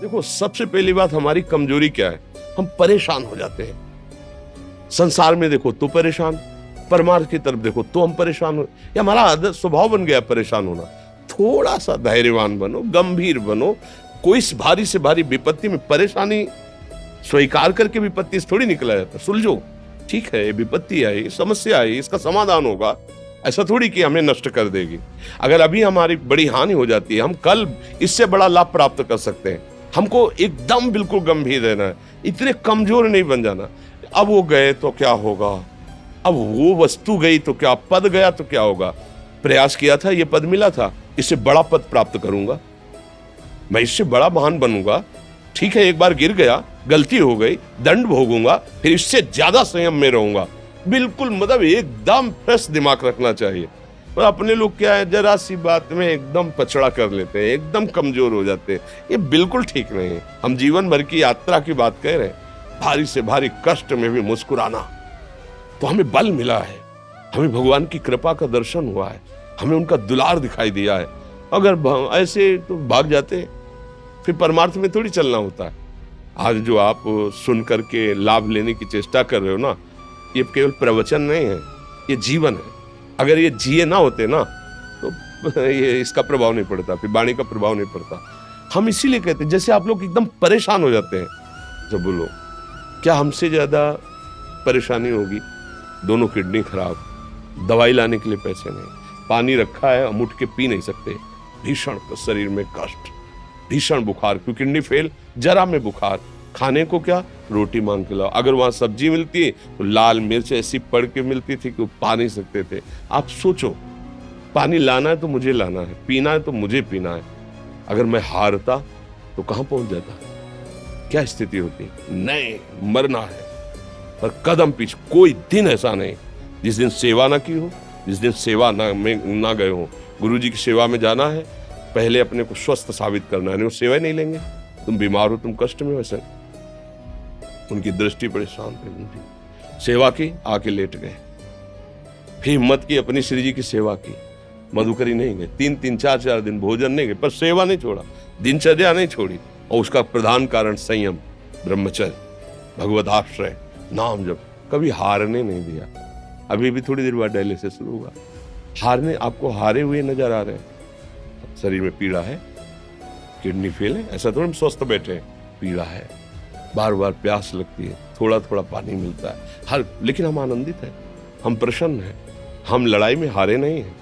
देखो, सबसे पहली बात हमारी कमजोरी क्या है, हम परेशान हो जाते हैं। संसार में देखो तो परेशान, परमार्थ की तरफ देखो तो हम परेशान हो, ये हमारा आदत स्वभाव बन गया परेशान होना। थोड़ा सा धैर्यवान बनो, गंभीर बनो। कोई भारी से भारी विपत्ति में परेशानी स्वीकार करके विपत्ति से थोड़ी निकला जाता। सुलझो, ठीक है, विपत्ति आई, समस्या आई, इसका समाधान होगा। ऐसा थोड़ी कि हमें नष्ट कर देगी। अगर अभी हमारी बड़ी हानि हो जाती है, हम कल इससे बड़ा लाभ प्राप्त कर सकते हैं। हमको एकदम बिल्कुल गंभीर रहना है, इतने कमजोर नहीं बन जाना। अब वो गए तो क्या होगा, अब वो वस्तु गई तो क्या, पद गया तो क्या होगा। प्रयास किया था, ये पद मिला था, इससे बड़ा पद प्राप्त करूंगा, मैं इससे बड़ा महान बनूंगा। ठीक है, एक बार गिर गया, गलती हो गई, दंड भोगूंगा, फिर इससे ज्यादा संयम में रहूंगा। बिल्कुल मतलब एकदम फ्रेश दिमाग रखना चाहिए। और अपने लोग क्या है, जरा सी बात में एकदम पछड़ा कर लेते हैं, एकदम कमजोर हो जाते हैं। ये बिल्कुल ठीक नहीं है। हम जीवन भर की यात्रा की बात कह रहे हैं, भारी से भारी कष्ट में भी मुस्कुराना, तो हमें बल मिला है, हमें भगवान की कृपा का दर्शन हुआ है, हमें उनका दुलार दिखाई दिया है। अगर ऐसे तो भाग जाते, फिर परमार्थ में थोड़ी चलना होता है। आज जो आप सुन करके लाभ लेने की चेष्टा कर रहे हो ना, ये केवल प्रवचन नहीं है, ये जीवन है। अगर ये जिए ना होते ना तो ये इसका प्रभाव नहीं पड़ता, फिर वाणी का प्रभाव नहीं पड़ता। हम इसीलिए कहते हैं, जैसे आप लोग एकदम परेशान हो जाते हैं जब बोलो, क्या हमसे ज्यादा परेशानी होगी? दोनों किडनी खराब, दवाई लाने के लिए पैसे नहीं, पानी रखा है हम उठ के पी नहीं सकते, भीषण शरीर में कष्ट, भीषण बुखार, क्योंकि किडनी फेल, जरा में बुखार, खाने को क्या, रोटी मांग के लाओ। अगर वहां सब्जी मिलती है तो लाल मिर्च ऐसी पड़ के मिलती थी कि वो पा नहीं सकते थे। आप सोचो, पानी लाना है तो मुझे लाना है, पीना है तो मुझे पीना है। अगर मैं हारता तो कहां पहुंच जाता, क्या स्थिति होती? नहीं, मरना है, पर कदम पीछे। कोई दिन ऐसा नहीं जिस दिन सेवा ना की हो, जिस दिन सेवा ना गए हो। गुरुजी की सेवा में जाना है, पहले अपने को स्वस्थ साबित करना है, नहीं वो सेवा ही नहीं लेंगे। तुम बीमार हो, तुम कष्ट में, वैसे उनकी दृष्टि बड़ी शांत है। सेवा की, आके लेट गए, फिर हिम्मत की, अपनी श्री जी की सेवा की, मधुकरी नहीं गए, 3-3, 4-4 दिन भोजन नहीं गए, पर सेवा नहीं छोड़ा, दिनचर्या नहीं छोड़ी। और उसका प्रधान कारण संयम, ब्रह्मचर्य, भगवदाश्रय, नाम जप, कभी हारने नहीं दिया। अभी भी थोड़ी देर बाद डायलिसिस शुरू हुआ, हारने, आपको हारे हुए नजर आ रहे हैं। शरीर में पीड़ा है, किडनी फेल है, ऐसा तो हम स्वस्थ बैठे हैं, पीड़ा है, बार बार प्यास लगती है, थोड़ा थोड़ा पानी मिलता है, लेकिन हम आनंदित हैं, हम प्रसन्न हैं। हम लड़ाई में हारे नहीं हैं,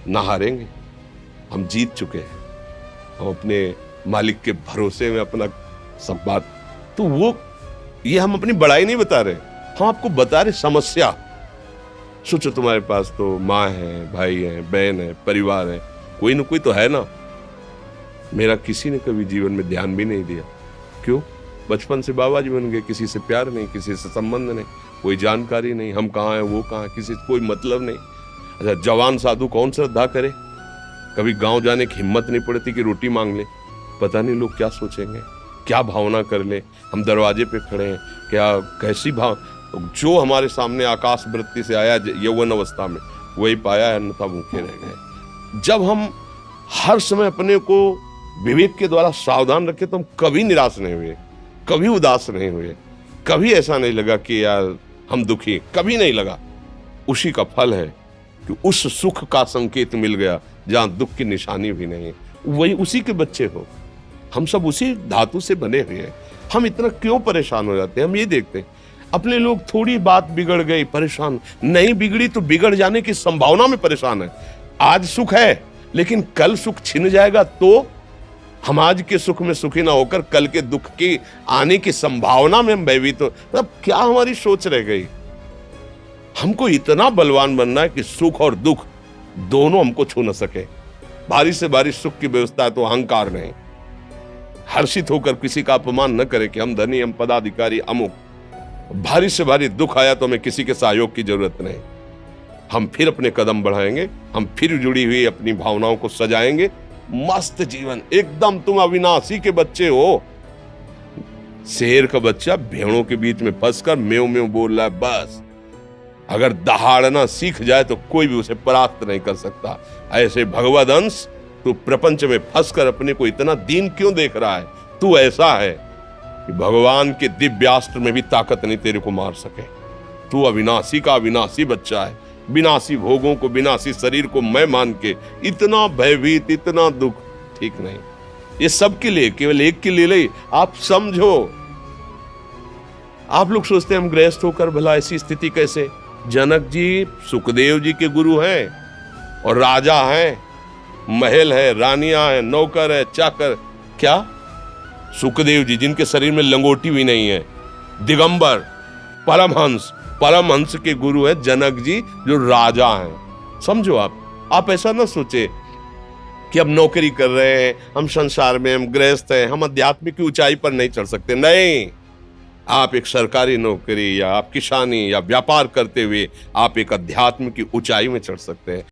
ना हारेंगे, हम जीत चुके हैं। हम अपने मालिक के भरोसे में अपना सब बात, तो वो ये हम अपनी बड़ाई नहीं बता रहे, हम आपको बता रहे समस्या। सोचो, तुम्हारे पास तो माँ है, भाई है, बहन है, परिवार है, कोई ना कोई तो है ना। मेरा किसी ने कभी जीवन में ध्यान भी नहीं दिया, क्यों? बचपन से बाबा जी बन गए, किसी से प्यार नहीं, किसी से संबंध नहीं, कोई जानकारी नहीं, हम कहाँ हैं, वो कहाँ, किसी से कोई मतलब नहीं। अच्छा, जवान साधु कौन श्रद्धा करे? कभी गांव जाने की हिम्मत नहीं पड़ती कि रोटी मांग ले, पता नहीं लोग क्या सोचेंगे, क्या भावना कर ले। हम दरवाजे पे खड़े हैं, क्या कैसी भाव, जो हमारे सामने आकाश वृत्ति से आया यौवन अवस्था में, वही पाया, अन्यथा भूखे रह गए। जब हम हर समय अपने को विवेक के द्वारा सावधान रखे तो हम कभी निराश नहीं हुए, कभी उदास नहीं हुए, कभी ऐसा नहीं लगा कि यार हम दुखी, कभी नहीं लगा। उसी का फल है कि उस सुख का संकेत मिल गया जहां दुख की निशानी भी नहीं, वही उसी के बच्चे हो। हम सब उसी धातु से बने हुए हैं। हम इतना क्यों परेशान हो जाते हैं? हम ये देखते हैं, अपने लोग थोड़ी बात बिगड़ गई परेशान, नहीं बिगड़ी तो बिगड़ जाने की संभावना में परेशान है। आज सुख है, लेकिन कल सुख छिन जाएगा तो हम आज के सुख में सुखी ना होकर कल के दुख की आने की संभावना में हम भयभीत हो। मतलब क्या हमारी सोच रह गई? हमको इतना बलवान बनना है कि सुख और दुख दोनों हमको छू न सके। भारी से भारी सुख की व्यवस्था है तो अहंकार नहीं, हर्षित होकर किसी का अपमान न करे कि हम धनी, हम पदाधिकारी, अमुक। भारी से भारी दुख आया तो हमें किसी के सहयोग की जरूरत नहीं, हम फिर अपने कदम बढ़ाएंगे, हम फिर जुड़ी हुई अपनी भावनाओं को सजाएंगे। मस्त जीवन एकदम। तुम अविनाशी के बच्चे हो। शेर का बच्चा भेड़ों के बीच में फंसकर म्यों म्यों बोल रहा है, बस अगर दहाड़ना सीख जाए तो कोई भी उसे परास्त नहीं कर सकता। ऐसे भगवद अंश तू प्रपंच में फंसकर अपने को इतना दीन क्यों देख रहा है? तू ऐसा है कि भगवान के दिव्यास्त्र में भी ताकत नहीं तेरे को मार सके। तू अविनाशी का अविनाशी बच्चा है। विनाशी भोगों को, विनाशी शरीर को मैं मान के इतना भयभीत, इतना दुख ठीक नहीं। ये सबके लिए, केवल एक के लिए नहीं। आप समझो, आप लोग सोचते हैं हम गृहस्थ होकर भला ऐसी स्थिति कैसे। जनक जी सुखदेव जी के गुरु हैं और राजा हैं, महल है, रानियां हैं, नौकर है, चाकर। क्या सुखदेव जी जिनके शरीर में लंगोटी भी नहीं है, दिगंबर, परमहंस के गुरु है जनक जी जो राजा हैं। समझो आप ऐसा ना सोचे कि हम नौकरी कर रहे हैं, हम संसार में, हम गृहस्थ हैं, हम आध्यात्मिक की ऊंचाई पर नहीं चढ़ सकते। नहीं, आप एक सरकारी नौकरी या आप किसानी या व्यापार करते हुए आप एक अध्यात्म की ऊंचाई में चढ़ सकते हैं।